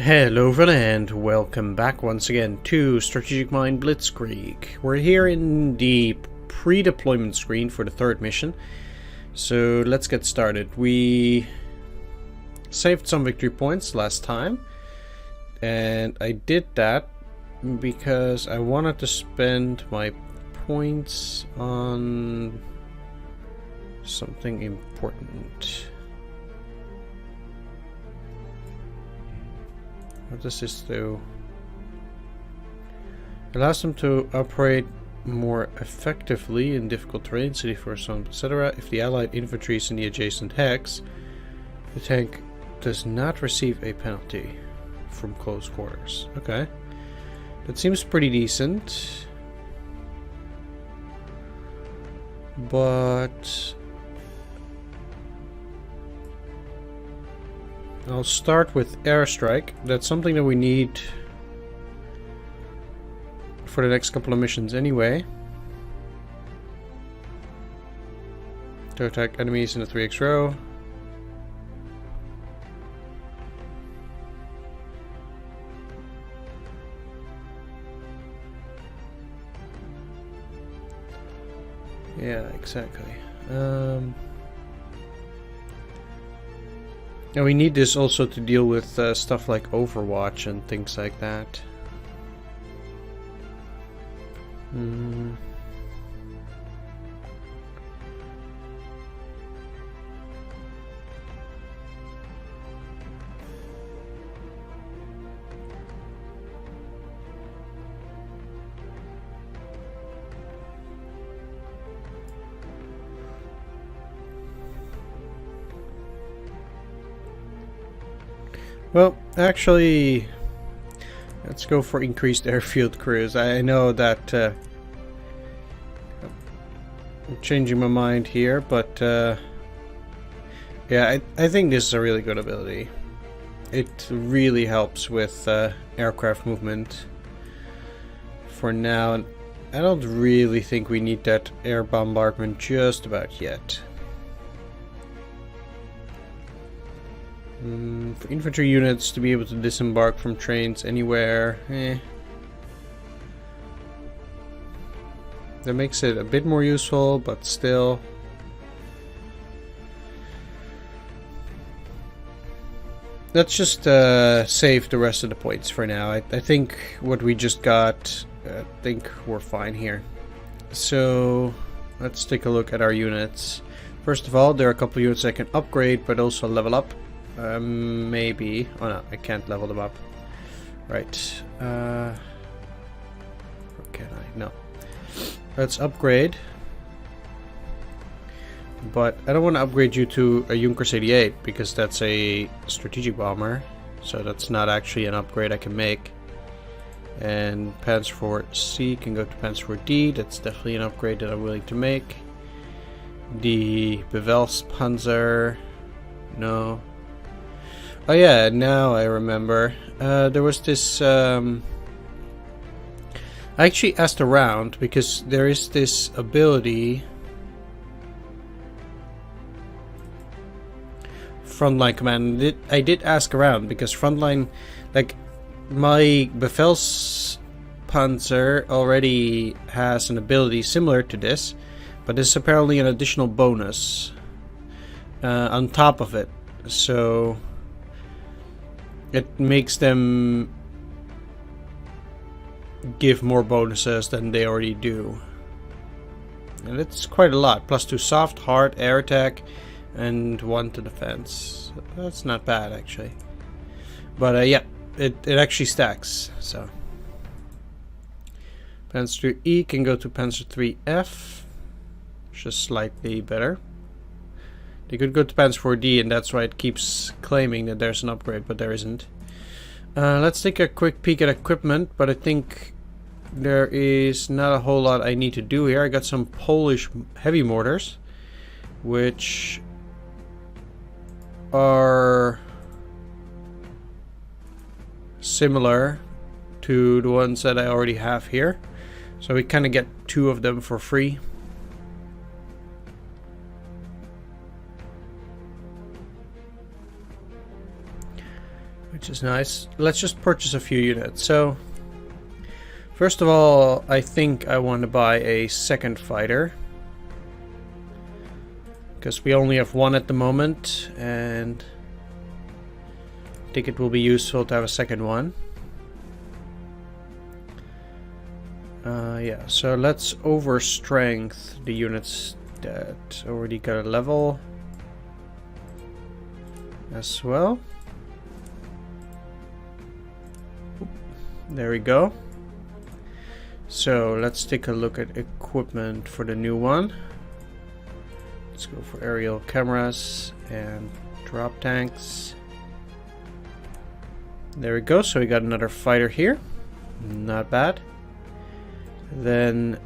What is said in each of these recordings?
Hello and welcome back once again to Strategic Mind Blitzkrieg. We're here in the pre-deployment screen for the third mission. So let's get started. We saved some victory points last time. And I did that because I wanted to spend my points on something important. What does this do? Allows them to operate more effectively in difficult terrain, city for some, etc. If the allied infantry is in the adjacent hex, the tank does not receive a penalty from close quarters. Okay. That seems pretty decent. But I'll start with airstrike. That's something that we need for the next couple of missions anyway. To attack enemies in a 3x row. Yeah, exactly. And we need this also to deal with stuff like Overwatch and things like that. Well, actually, let's go for increased airfield crews. I know that I'm changing my mind here, but yeah, I think this is a really good ability. It really helps with aircraft movement for now, and I don't really think we need that air bombardment just about yet. For infantry units to be able to disembark from trains anywhere, that makes it a bit more useful, but still. Let's just save the rest of the points for now. I think what we just got, I think we're fine here. So let's take a look at our units. First of all, there are a couple of units I can upgrade, but also level up. Maybe. Oh no, I can't level them up. Right. Or can I? No. Let's upgrade. But I don't want to upgrade you to a Junkers 88 because that's a strategic bomber. So that's not actually an upgrade I can make. And Panzer IV C can go to Panzer IV D. That's definitely an upgrade that I'm willing to make. The Bevelspanzer. No. Oh yeah, now I remember. There was this... I actually asked around because there is this ability... Frontline command. I did ask around because frontline... Like, my Befelspanzer already has an ability similar to this. But it's apparently an additional bonus on top of it. So... It makes them give more bonuses than they already do. And it's quite a lot. +2 soft, hard, air attack, and 1 to defense. That's not bad, actually. But yeah, it actually stacks. So Panzer E can go to Panzer IIIF, just slightly better. They could go to Panzer IV D, and that's why it keeps claiming that there's an upgrade, but there isn't. Let's take a quick peek at equipment, but I think there is not a whole lot I need to do here. I got some Polish heavy mortars, which are similar to the ones that I already have here. So we kind of get 2 of them for free. which is Seems nice. Let's just purchase a few units. So, first of all, I think I want to buy a second fighter. Because we only have one at the moment, and I think it will be useful to have a second one. Yeah, so let's overstrength the units that already got a level as well. There we go. So let's take a look at equipment for the new one. Let's go for aerial cameras and drop tanks. There we go, so we got another fighter here. Not bad. Then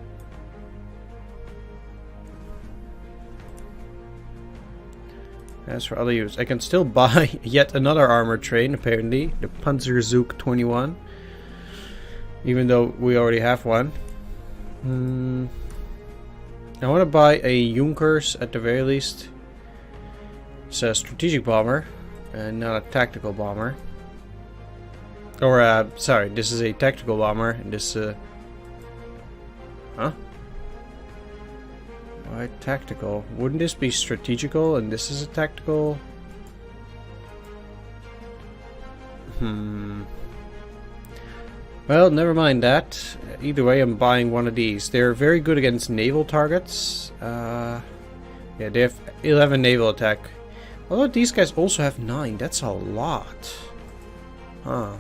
as for other use, I can still buy yet another armor train, apparently, the Panzerzug 21, even though we already have one. I want to buy a Junkers at the very least. It's a strategic bomber and not a tactical bomber. Or sorry, this is a tactical bomber and this huh? Why tactical? Wouldn't this be strategical and this is a tactical? Well, never mind that. Either way, I'm buying one of these. They're very good against naval targets. Yeah, they have 11 naval attack. Although these guys also have 9. That's a lot. Huh.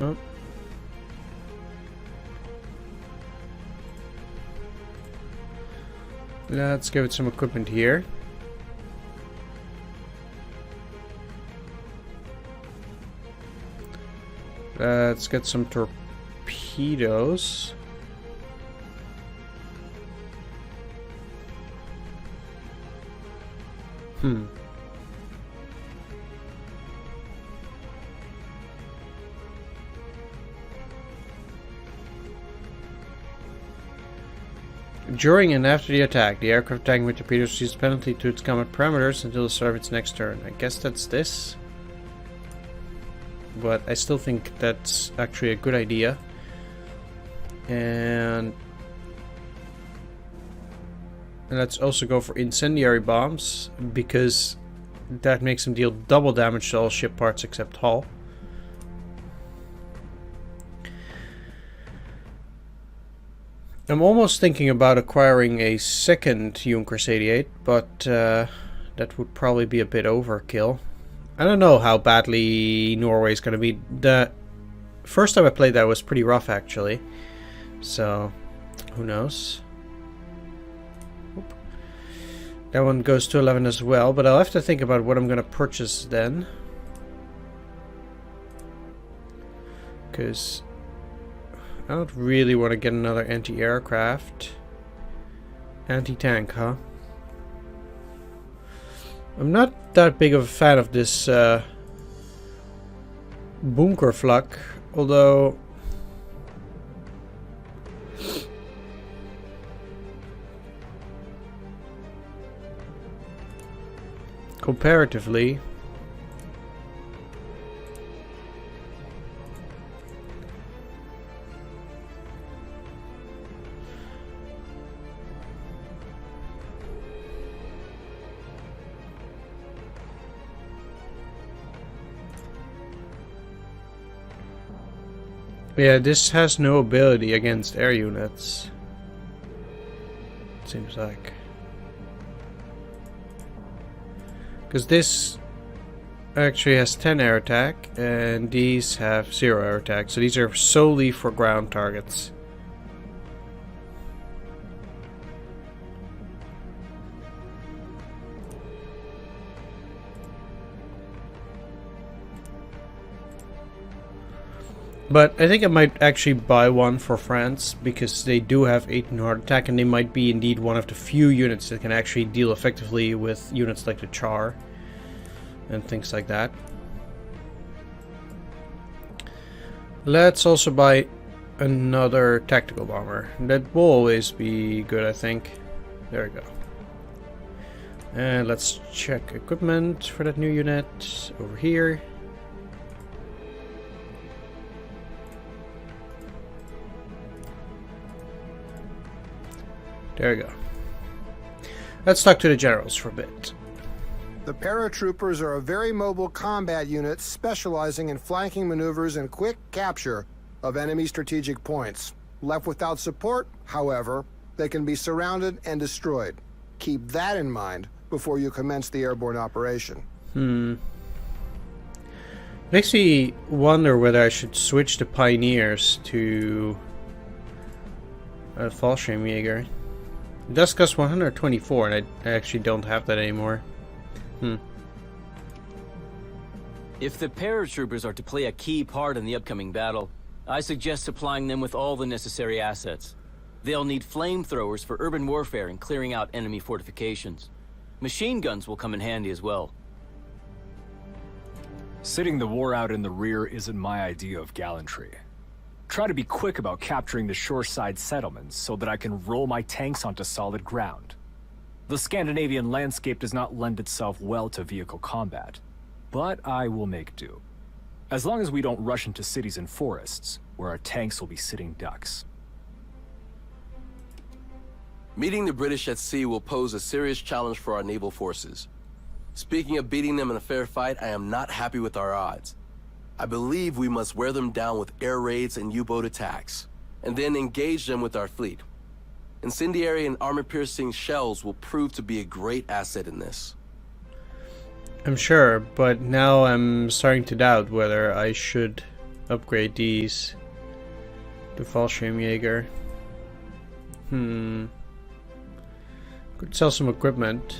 Oh. Let's give it some equipment here. Let's get some torpedoes. During and after the attack, the aircraft attacking with torpedoes receives penalty to its combat parameters until the start of its next turn. I guess that's this. But I still think that's actually a good idea. And let's also go for incendiary bombs, because that makes them deal double damage to all ship parts except hull. I'm almost thinking about acquiring a second Junkers 88, but that would probably be a bit overkill. I don't know how badly Norway is going to be. The first time I played that was pretty rough, actually. So, who knows? Oop. That one goes to 11 as well, but I'll have to think about what I'm going to purchase then. Because I don't really want to get another anti-aircraft. Anti-tank, huh? I'm not that big of a fan of this bunker flak, although comparatively yeah, this has no ability against air units. Seems like. Because this actually has 10 air attack, and these have 0 air attack. So these are solely for ground targets. But I think I might actually buy one for France, because they do have 18 hard attack, and they might be indeed one of the few units that can actually deal effectively with units like the Char and things like that. Let's also buy another tactical bomber. That will always be good, I think. There we go. And let's check equipment for that new unit over here. There we go. Let's talk to the generals for a bit. The paratroopers are a very mobile combat unit specializing in flanking maneuvers and quick capture of enemy strategic points. Left without support, however, they can be surrounded and destroyed. Keep that in mind before you commence the airborne operation. Makes me wonder whether I should switch the Pioneers to a Fallschirmjäger. It does cost 124, and I actually don't have that anymore. If the paratroopers are to play a key part in the upcoming battle, I suggest supplying them with all the necessary assets. They'll need flamethrowers for urban warfare and clearing out enemy fortifications. Machine guns will come in handy as well. Sitting the war out in the rear isn't my idea of gallantry. Try to be quick about capturing the shoreside settlements so that I can roll my tanks onto solid ground. The Scandinavian landscape does not lend itself well to vehicle combat, but I will make do. As long as we don't rush into cities and forests, where our tanks will be sitting ducks. Meeting the British at sea will pose a serious challenge for our naval forces. Speaking of beating them in a fair fight, I am not happy with our odds. I believe we must wear them down with air raids and U-boat attacks, and then engage them with our fleet. Incendiary and armor-piercing shells will prove to be a great asset in this. I'm sure, but now I'm starting to doubt whether I should upgrade these to Fallschirmjäger. Could sell some equipment.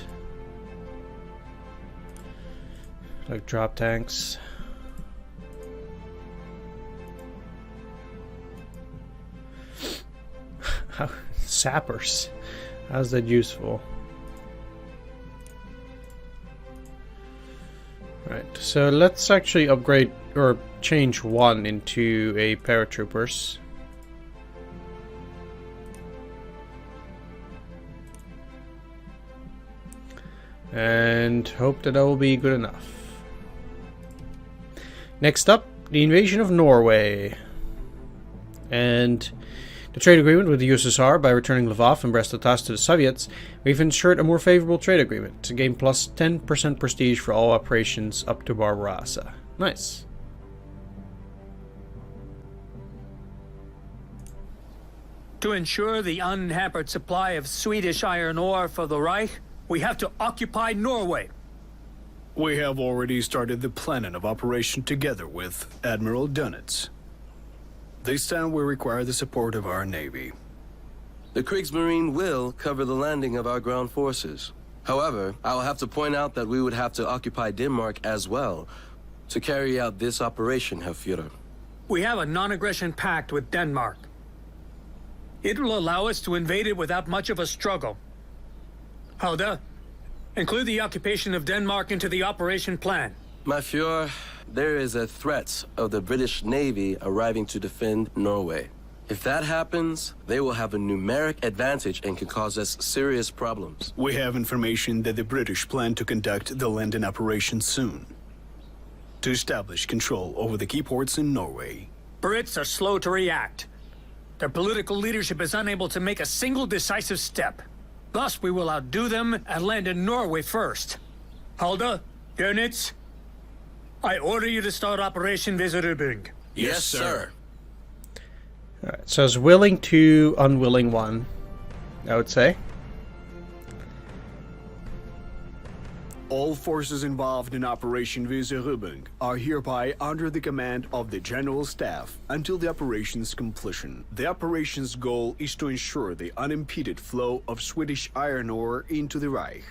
Like drop tanks. Sappers. How's that useful? Right, so let's actually upgrade or change one into a paratroopers. And hope that will be good enough. Next up, the invasion of Norway. And the trade agreement with the USSR. By returning Lvov and Brest-Litovsk to the Soviets, we've ensured a more favorable trade agreement to gain plus 10% prestige for all operations up to Barbarossa. Nice. To ensure the unhampered supply of Swedish iron ore for the Reich, we have to occupy Norway. We have already started the planning of operation together with Admiral Dönitz. This time we require the support of our Navy. The Kriegsmarine will cover the landing of our ground forces. However, I will have to point out that we would have to occupy Denmark as well to carry out this operation, Herr Führer. We have a non-aggression pact with Denmark. It will allow us to invade it without much of a struggle. Hulda, include the occupation of Denmark into the operation plan. My Führer, there is a threat of the British Navy arriving to defend Norway. If that happens, they will have a numeric advantage and can cause us serious problems. We have information that the British plan to conduct the landing operation soon, to establish control over the key ports in Norway. Brits are slow to react. Their political leadership is unable to make a single decisive step. Thus, we will outdo them and land in Norway first. Hulda, Dönitz, I order you to start Operation Weserübung. Yes, sir. Alright, so it's willing to unwilling one, I would say. All forces involved in Operation Weserübung are hereby under the command of the General Staff until the operation's completion. The operation's goal is to ensure the unimpeded flow of Swedish iron ore into the Reich.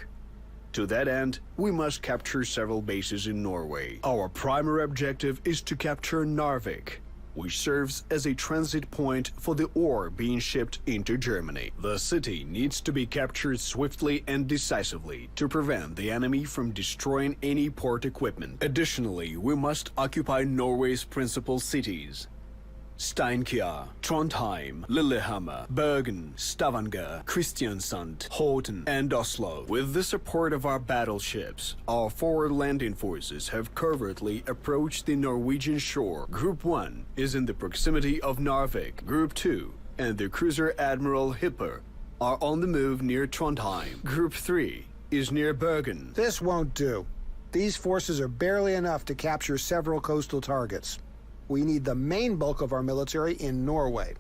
To that end, we must capture several bases in Norway. Our primary objective is to capture Narvik, which serves as a transit point for the ore being shipped into Germany. The city needs to be captured swiftly and decisively to prevent the enemy from destroying any port equipment. Additionally, we must occupy Norway's principal cities. Steinkjer, Trondheim, Lillehammer, Bergen, Stavanger, Kristiansand, Horten, and Oslo. With the support of our battleships, our forward landing forces have covertly approached the Norwegian shore. Group 1 is in the proximity of Narvik. Group 2 and the cruiser Admiral Hipper are on the move near Trondheim. Group 3 is near Bergen. This won't do. These forces are barely enough to capture several coastal targets. We need the main bulk of our military in Norway.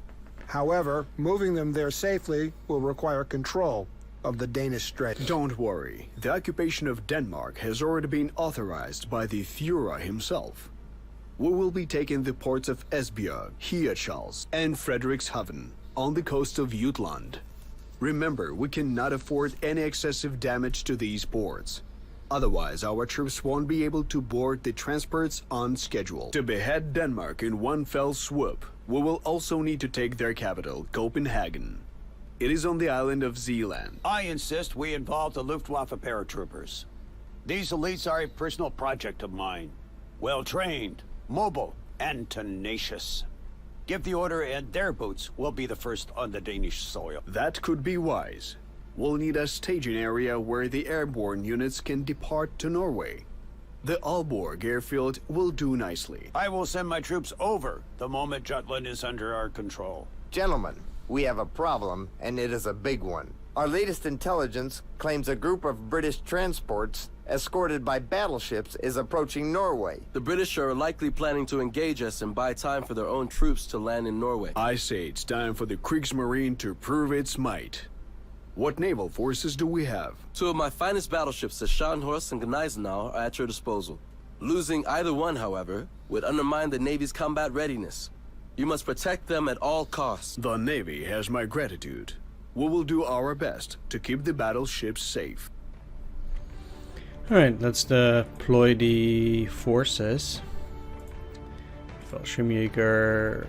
However, moving them there safely will require control of the Danish Strait. Don't worry. The occupation of Denmark has already been authorized by the Führer himself. We will be taking the ports of Esbjerg, Hirtshals, and Frederikshavn on the coast of Jutland. Remember, we cannot afford any excessive damage to these ports. Otherwise, our troops won't be able to board the transports on schedule. To behead Denmark in one fell swoop, we will also need to take their capital, Copenhagen. It is on the island of Zealand. I insist we involve the Luftwaffe paratroopers. These elites are a personal project of mine. Well-trained, mobile, and tenacious. Give the order and their boots will be the first on the Danish soil. That could be wise. We'll need a staging area where the airborne units can depart to Norway. The Aalborg airfield will do nicely. I will send my troops over the moment Jutland is under our control. Gentlemen, we have a problem, and it is a big one. Our latest intelligence claims a group of British transports escorted by battleships is approaching Norway. The British are likely planning to engage us and buy time for their own troops to land in Norway. I say it's time for the Kriegsmarine to prove its might. What naval forces do we have? Two of my finest battleships, the Scharnhorst and Gneisenau, are at your disposal. Losing either one, however, would undermine the Navy's combat readiness. You must protect them at all costs. The Navy has my gratitude. We will do our best to keep the battleships safe. Alright, let's deploy the forces. Fallschirmjäger.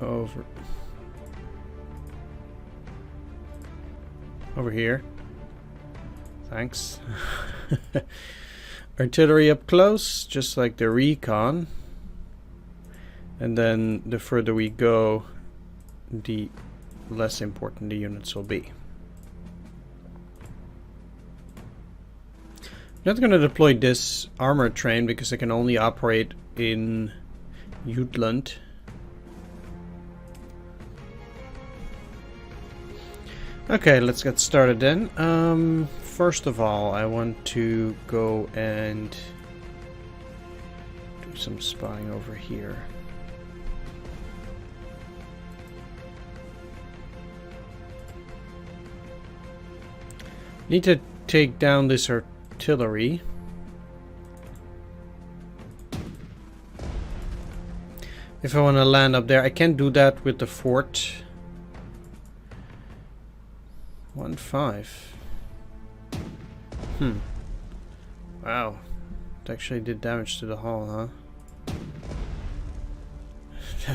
Over here. Thanks. Artillery up close, just like the recon. And then the further we go, the less important the units will be. I'm not going to deploy this armored train because it can only operate in Jutland. Okay, let's get started then. First of all, I want to go and do some spying over here. Need to take down this artillery. If I want to land up there, I can't do that with the fort. 1-5. Wow. It actually did damage to the hull, huh?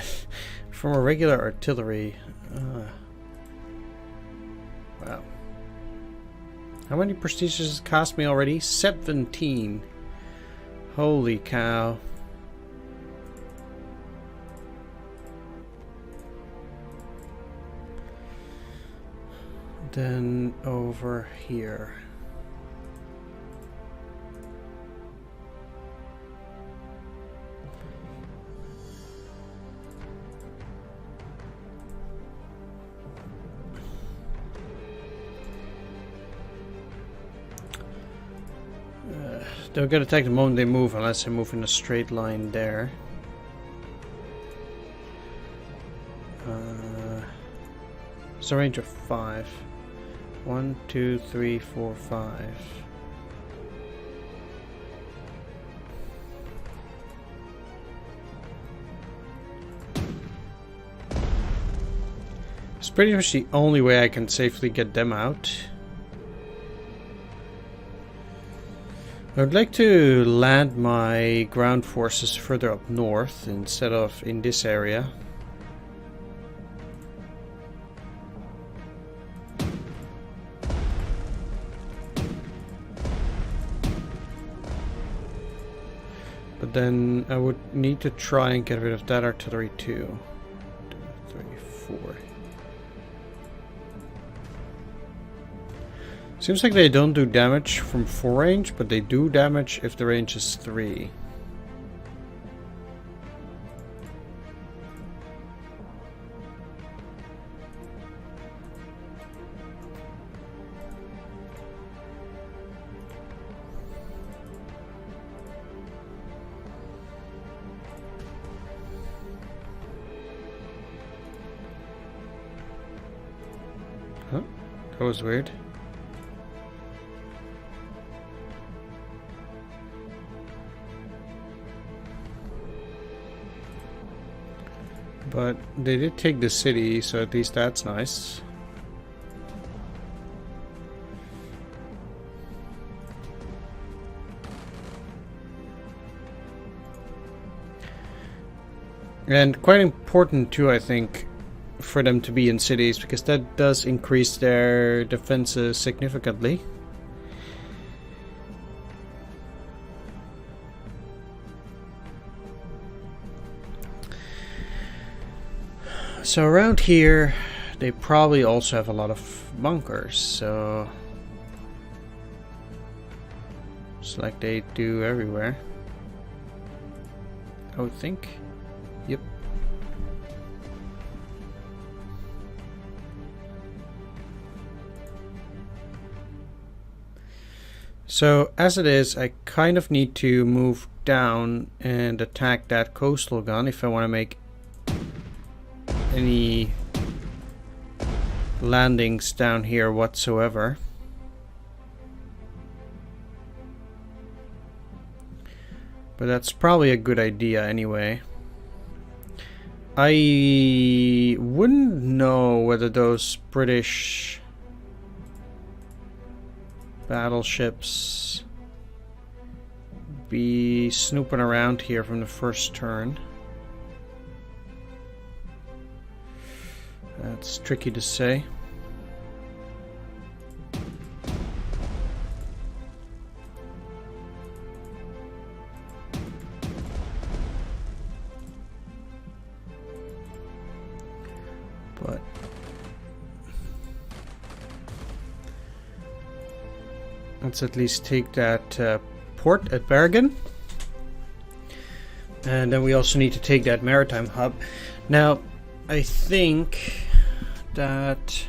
From a regular artillery. Wow. How many prestiges has it cost me already? 17. Holy cow. Then over here. They'll get attacked the moment they move, unless they move in a straight line there. It's a range of 5. 1, 2, 3, 4, 5. It's pretty much the only way I can safely get them out. I would like to land my ground forces further up north instead of in this area. But then I would need to try and get rid of that artillery too. 2, 3, 4. Seems like they don't do damage from 4 range, but they do damage if the range is 3. Huh? That was weird. But they did take the city, so at least that's nice. And quite important too, I think, for them to be in cities, because that does increase their defenses significantly. So around here, they probably also have a lot of bunkers, so it's like they do everywhere, I would think. Yep. So as it is, I kind of need to move down and attack that coastal gun if I want to make any landings down here whatsoever. But that's probably a good idea anyway. I wouldn't know whether those British battleships be snooping around here from the first turn. That's tricky to say. But let's at least take that port at Bergen. And then we also need to take that maritime hub. Now, I think that,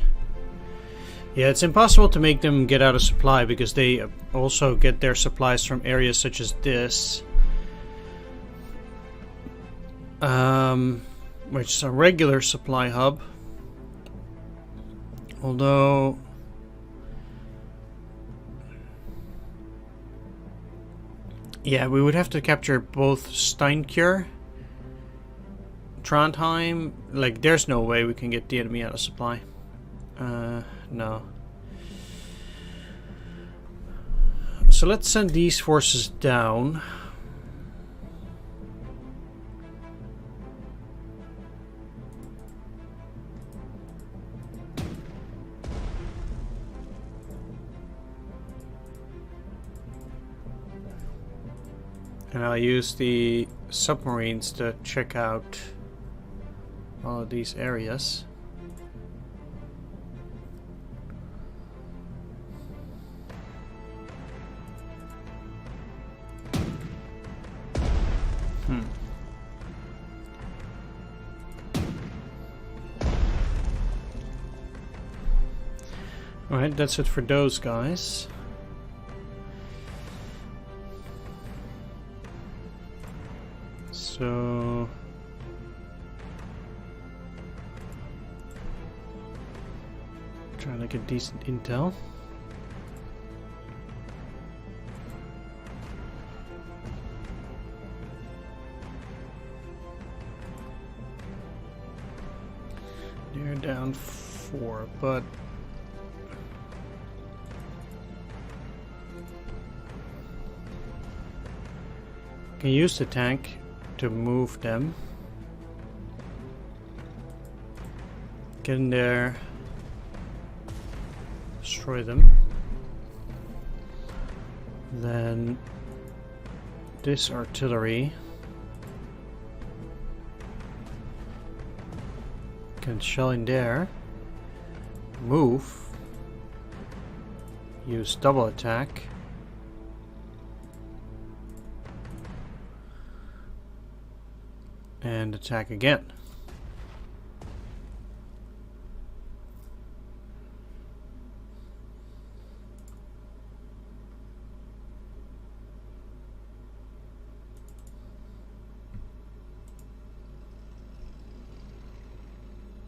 yeah, it's impossible to make them get out of supply because they also get their supplies from areas such as this, which is a regular supply hub. Although yeah, we would have to capture both Steinkjer, Trondheim. Like, there's no way we can get the enemy out of supply. No. So let's send these forces down. And I'll use the submarines to check out all of these areas. Alright, that's it for those guys. So trying to get decent intel. They're down 4, but can use the tank to move them. Get in there, destroy them, then this artillery can shell in there, move, use double attack, and attack again.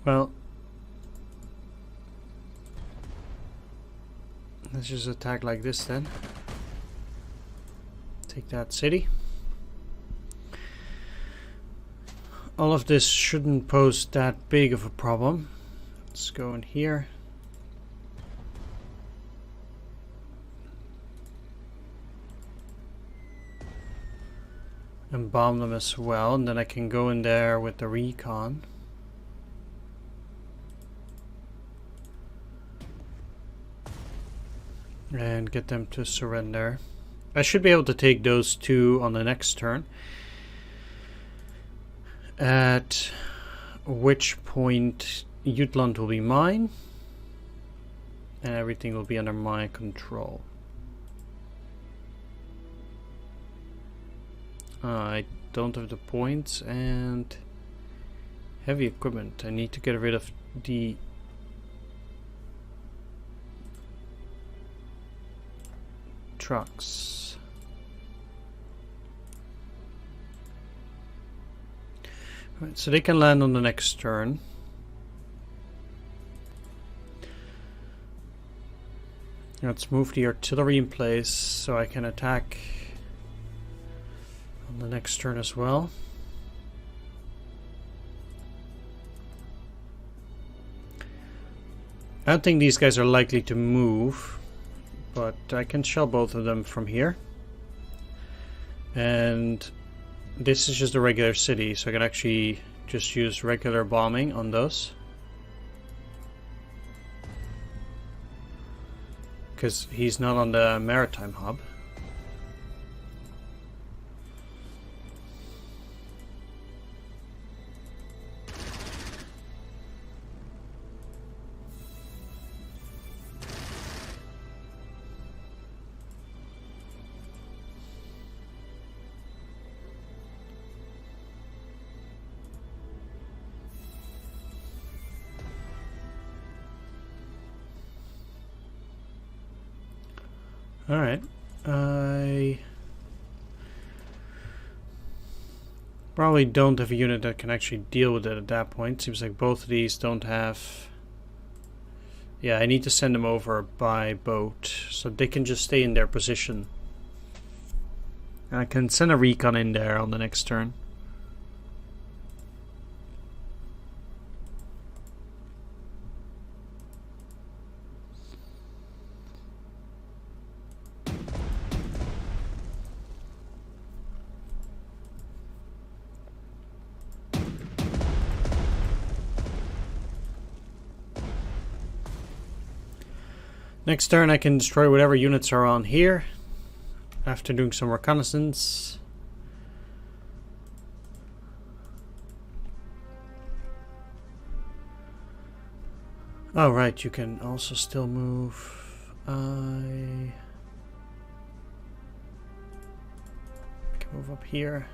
Well, let's just attack like this then. Take that city. All of this shouldn't pose that big of a problem. Let's go in here. And bomb them as well, and then I can go in there with the recon. And get them to surrender. I should be able to take those two on the next turn. At which point Jutland will be mine. And everything will be under my control. I don't have the points and heavy equipment. I need to get rid of the trucks. Right, so they can land on the next turn. Let's move the artillery in place so I can attack on the next turn as well. I don't think these guys are likely to move, but I can shell both of them from here. And this is just a regular city, so I can actually just use regular bombing on those. Because he's not on the maritime hub. Alright, I probably don't have a unit that can actually deal with it at that point. Seems like both of these don't have... Yeah, I need to send them over by boat, so they can just stay in their position. And I can send a recon in there on the next turn. Next turn I can destroy whatever units are on here after doing some reconnaissance. Oh right, you can also still move. I can move up here.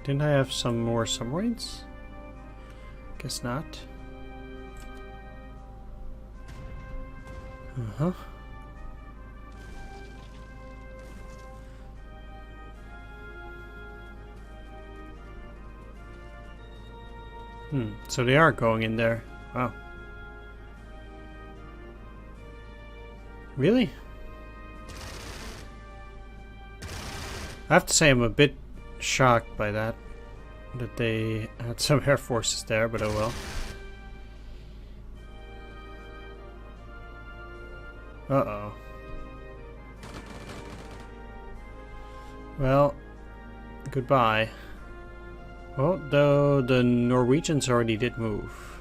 Didn't I have some more submarines? Guess not. Uh-huh. So they are going in there. Wow. Really? I have to say I'm a bit shocked by that they had some air forces there, but oh well. Uh-oh. Well, goodbye. Well, though the Norwegians already did move.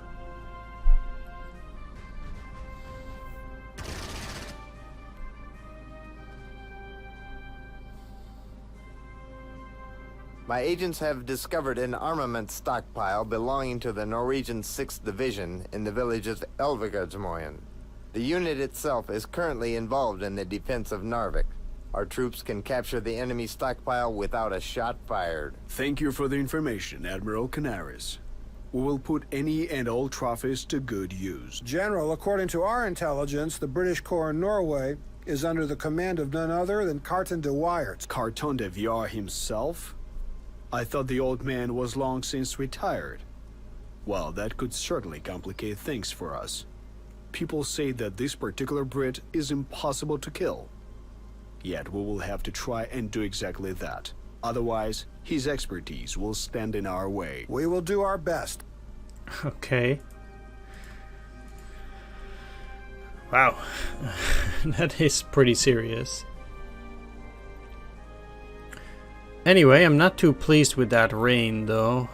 My agents have discovered an armament stockpile belonging to the Norwegian 6th Division in the village of Elvegardsmoen. The unit itself is currently involved in the defense of Narvik. Our troops can capture the enemy stockpile without a shot fired. Thank you for the information, Admiral Canaris. We will put any and all trophies to good use. General, according to our intelligence, the British Corps in Norway is under the command of none other than Carton de Wyatt. Carton de Viar himself? I thought the old man was long since retired. Well, that could certainly complicate things for us. People say that this particular Brit is impossible to kill. Yet we will have to try and do exactly that. Otherwise, his expertise will stand in our way. We will do our best. Okay. Wow. That is pretty serious. Anyway, I'm not too pleased with that rain, though.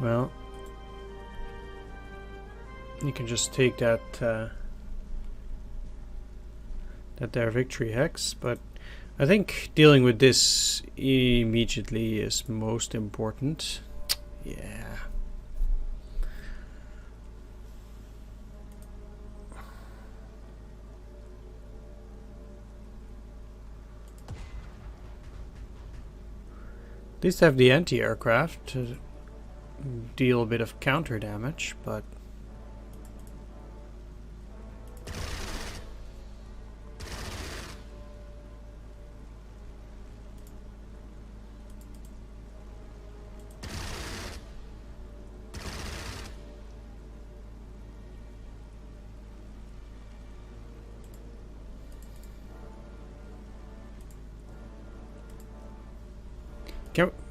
Well, you can just take that their victory hex, but I think dealing with this immediately is most important. Yeah. At least have the anti-aircraft to deal a bit of counter damage, but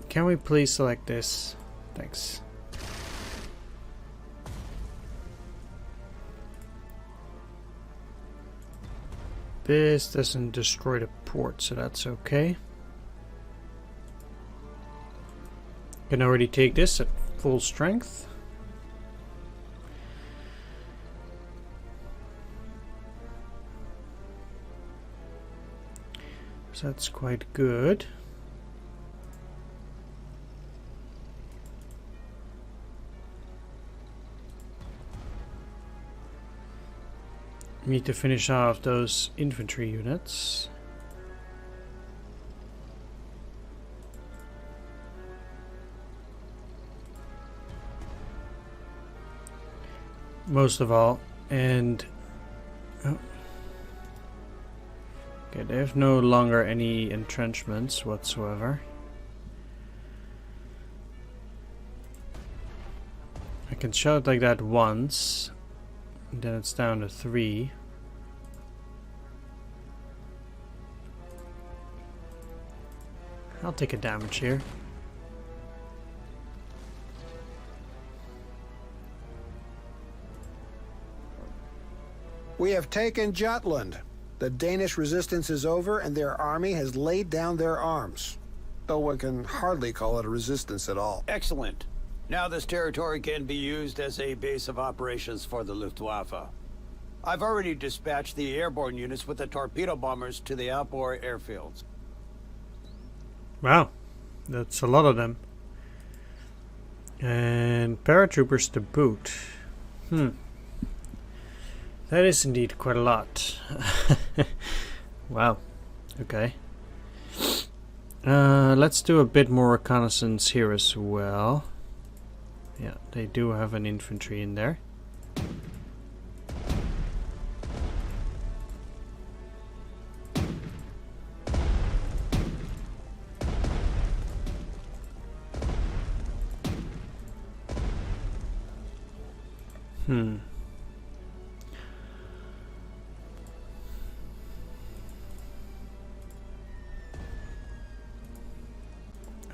can we please select this? Thanks. This doesn't destroy the port, so that's okay. Can already take this at full strength. So that's quite good. Need to finish off those infantry units. Most of all, and oh. Okay, they have no longer any entrenchments whatsoever. I can show it like that once. Then it's down to 3. I'll take a damage here. We have taken Jutland. The Danish resistance is over and their army has laid down their arms. Though one can hardly call it a resistance at all. Excellent. Now this territory can be used as a base of operations for the Luftwaffe. I've already dispatched the airborne units with the torpedo bombers to the outboard airfields. Wow, that's a lot of them. And paratroopers to boot. That is indeed quite a lot. Wow, okay. Let's do a bit more reconnaissance here as well. Yeah, they do have an infantry in there.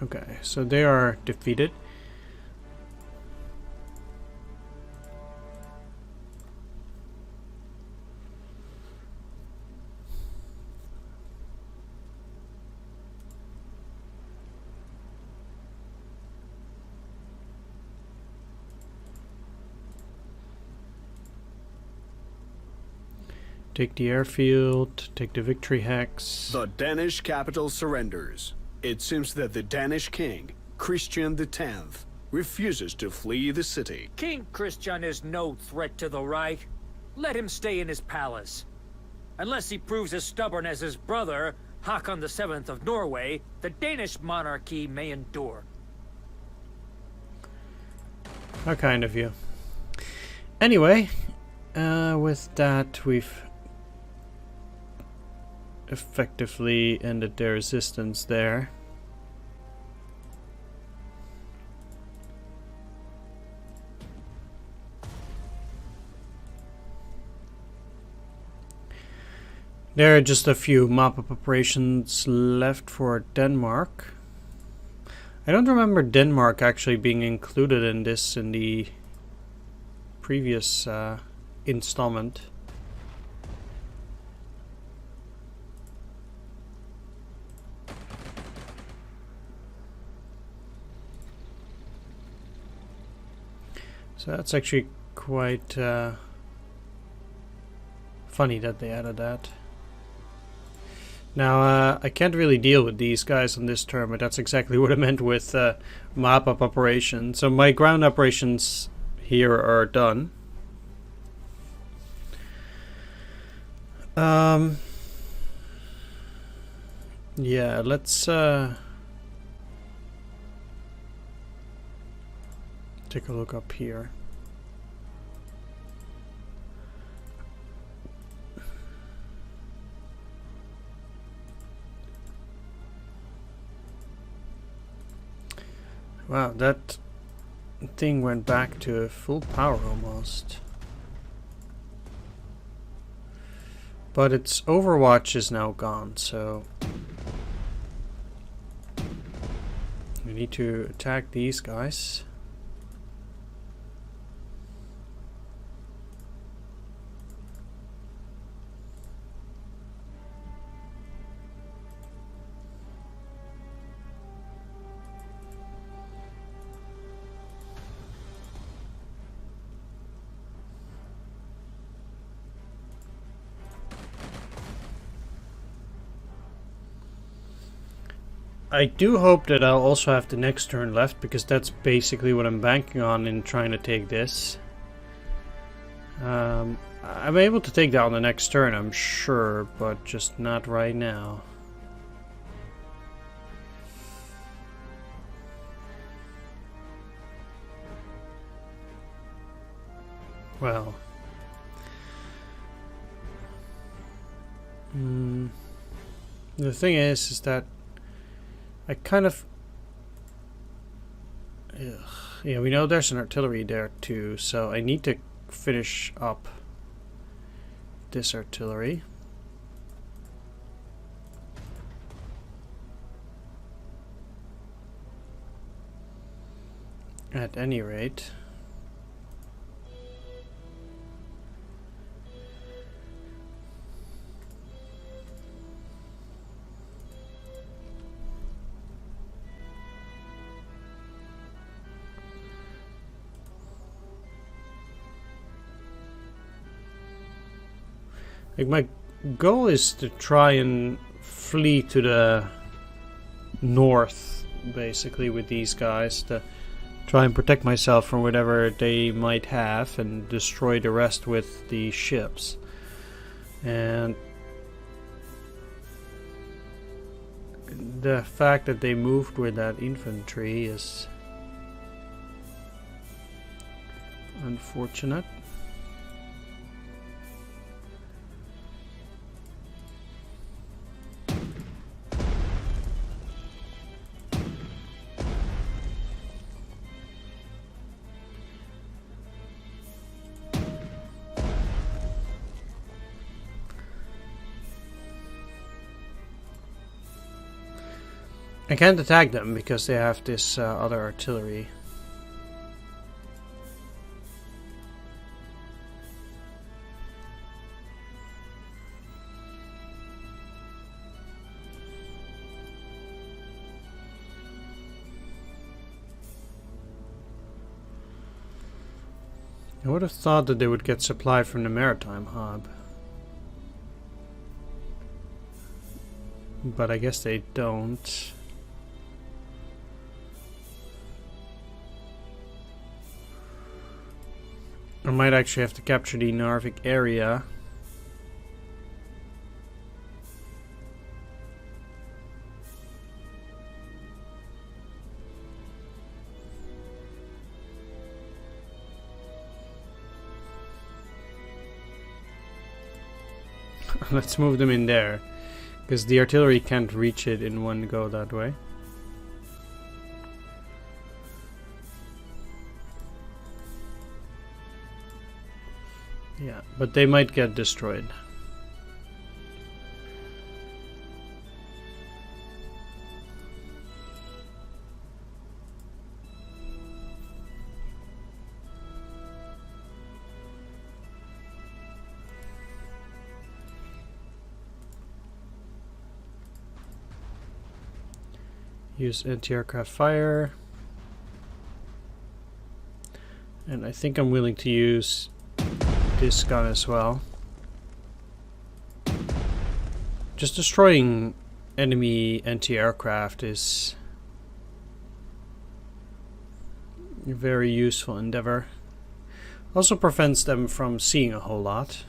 Okay, so they are defeated. Take the airfield, take the victory hex. The Danish capital surrenders. It seems that the Danish king, Christian X, refuses to flee the city. King Christian is no threat to the Reich. Let him stay in his palace. Unless he proves as stubborn as his brother, Håkon VII of Norway, the Danish monarchy may endure. How kind of you. Anyway, with that, we've effectively ended their resistance there. There are just a few mop-up operations left for Denmark. I don't remember Denmark actually being included in this in the previous installment. So that's actually quite funny that they added that. Now, I can't really deal with these guys on this turn, but that's exactly what I meant with mop-up operations. So my ground operations here are done. Yeah, let's take a look up here. Wow, that thing went back to full power almost. But its Overwatch is now gone, so we need to attack these guys. I do hope that I'll also have the next turn left, because that's basically what I'm banking on in trying to take this. I'm able to take that on the next turn, I'm sure, but just not right now. Well. The thing is that I kind of... yeah, we know there's an artillery there too, so I need to finish up this artillery. At any rate. Like, my goal is to try and flee to the north, basically, with these guys, to try and protect myself from whatever they might have and destroy the rest with the ships. And the fact that they moved with that infantry is unfortunate. I can't attack them because they have this other artillery. I would have thought that they would get supply from the maritime hub. But I guess they don't. I might actually have to capture the Narvik area. Let's move them in there, because the artillery can't reach it in one go that way. Yeah, but they might get destroyed. Use anti-aircraft fire. And I think I'm willing to use this gun as well. Just destroying enemy anti-aircraft is a very useful endeavor. Also prevents them from seeing a whole lot.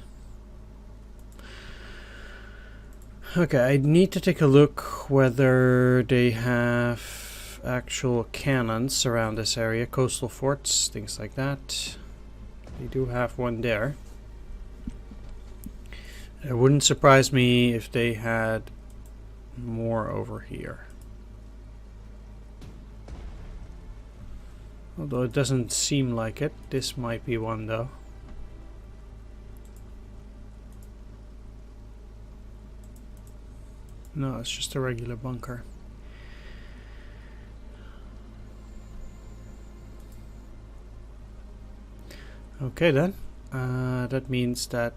Okay, I need to take a look whether they have actual cannons around this area, coastal forts, things like that. They do have one there. It wouldn't surprise me if they had more over here. Although it doesn't seem like it. This might be one though. No, it's just a regular bunker. Okay then. That means that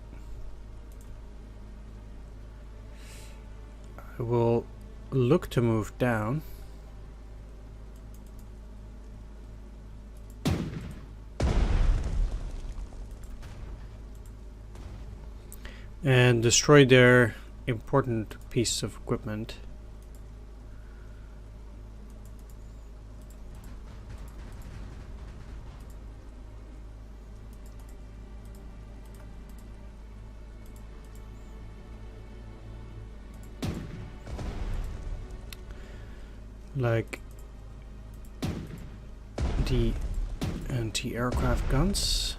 I will look to move down. And destroy their important piece of equipment. Like the anti-aircraft guns.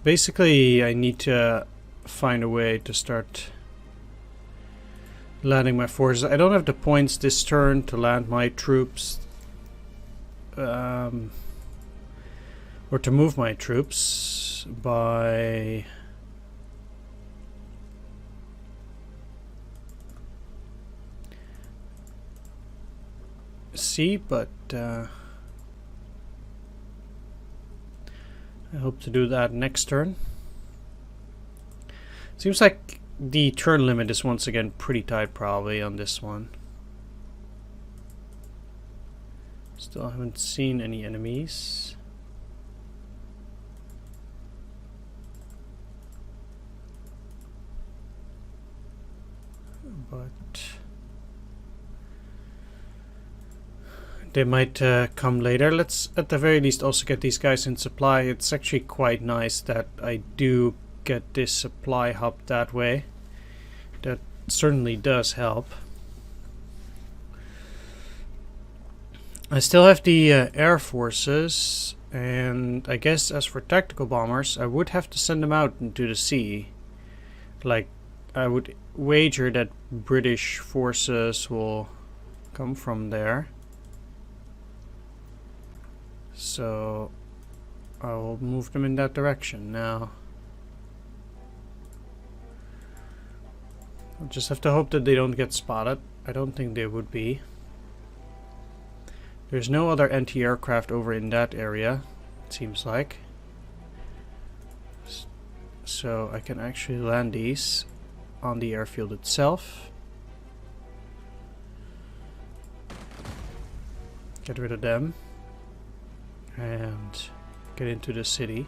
Basically, I need to find a way to start landing my forces. I don't have the points this turn to land my troops, or to move my troops by sea, but I hope to do that next turn. Seems like the turn limit is once again pretty tight probably on this one. Still haven't seen any enemies. But they might come later. Let's at the very least also get these guys in supply. It's actually quite nice that I do get this supply hub that way. That certainly does help. I still have the air forces, and I guess as for tactical bombers, I would have to send them out into the sea. Like, I would wager that British forces will come from there. So I will move them in that direction now. I'll just have to hope that they don't get spotted. I don't think they would be. There's no other anti-aircraft over in that area, it seems like. So I can actually land these on the airfield itself. Get rid of them. And get into the city.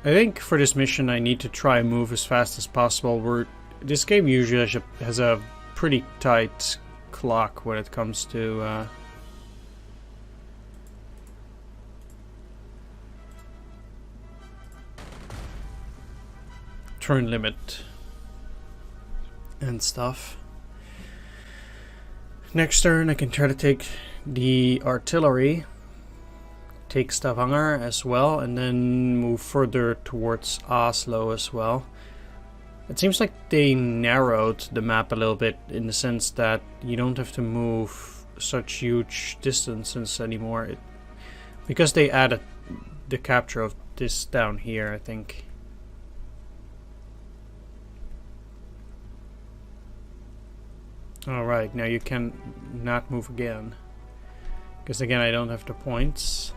I think for this mission I need to try and move as fast as possible. This game usually has a pretty tight clock when it comes to turn limit and stuff. Next turn I can try to take the artillery, take Stavanger as well, and then move further towards Oslo as well. It seems like they narrowed the map a little bit in the sense that you don't have to move such huge distances anymore. Because they added the capture of this down here, I think. Alright, now you can not move again. Because again, I don't have the points.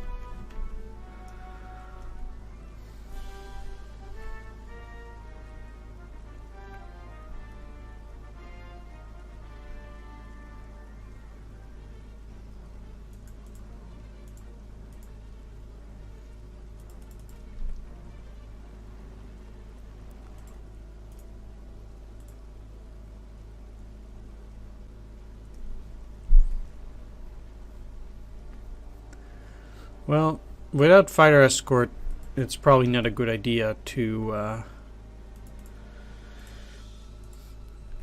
Well, without fighter escort, it's probably not a good idea to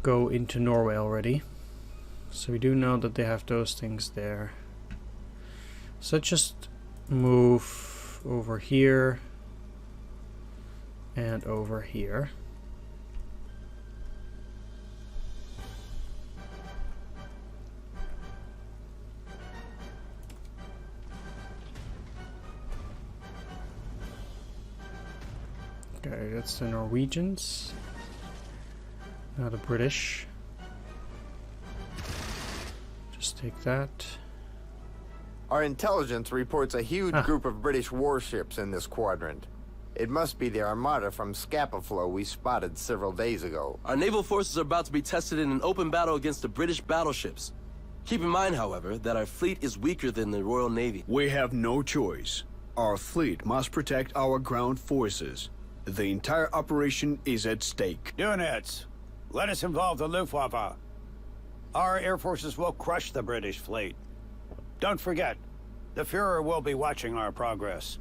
go into Norway already. So we do know that they have those things there. So just move over here and over here. Okay, that's the Norwegians. Now the British. Just take that. Our intelligence reports a huge group of British warships in this quadrant. It must be the armada from Scapaflow we spotted several days ago. Our naval forces are about to be tested in an open battle against the British battleships. Keep in mind, however, that our fleet is weaker than the Royal Navy. We have no choice. Our fleet must protect our ground forces. The entire operation is at stake. Units, let us involve the Luftwaffe. Our air forces will crush the British fleet. Don't forget, the Fuhrer will be watching our progress.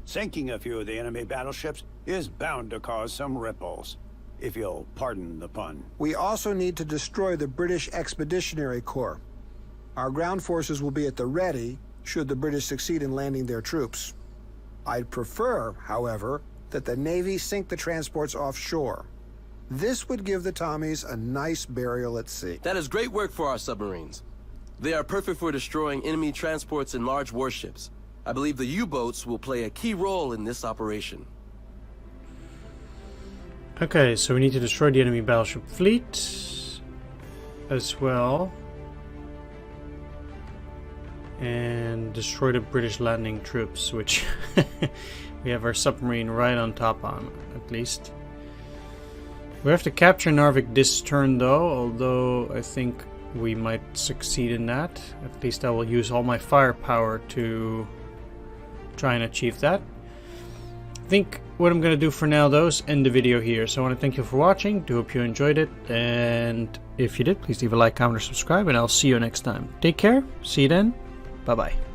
Sinking a few of the enemy battleships is bound to cause some ripples, if you'll pardon the pun. We also need to destroy the British Expeditionary Corps. Our ground forces will be at the ready should the British succeed in landing their troops. I'd prefer, however, that the Navy sink the transports offshore. This would give the Tommies a nice burial at sea. That is great work for our submarines. They are perfect for destroying enemy transports and large warships. I believe the U-boats will play a key role in this operation. Okay, so we need to destroy the enemy battleship fleet as well. And destroy the British landing troops, which we have our submarine right on top on, at least. We have to capture Narvik this turn though, although I think we might succeed in that. At least I will use all my firepower to try and achieve that. I think what I'm going to do for now though is end the video here. So I want to thank you for watching. Do hope you enjoyed it. And if you did, please leave a like, comment, or subscribe. And I'll see you next time. Take care. See you then. Bye-bye.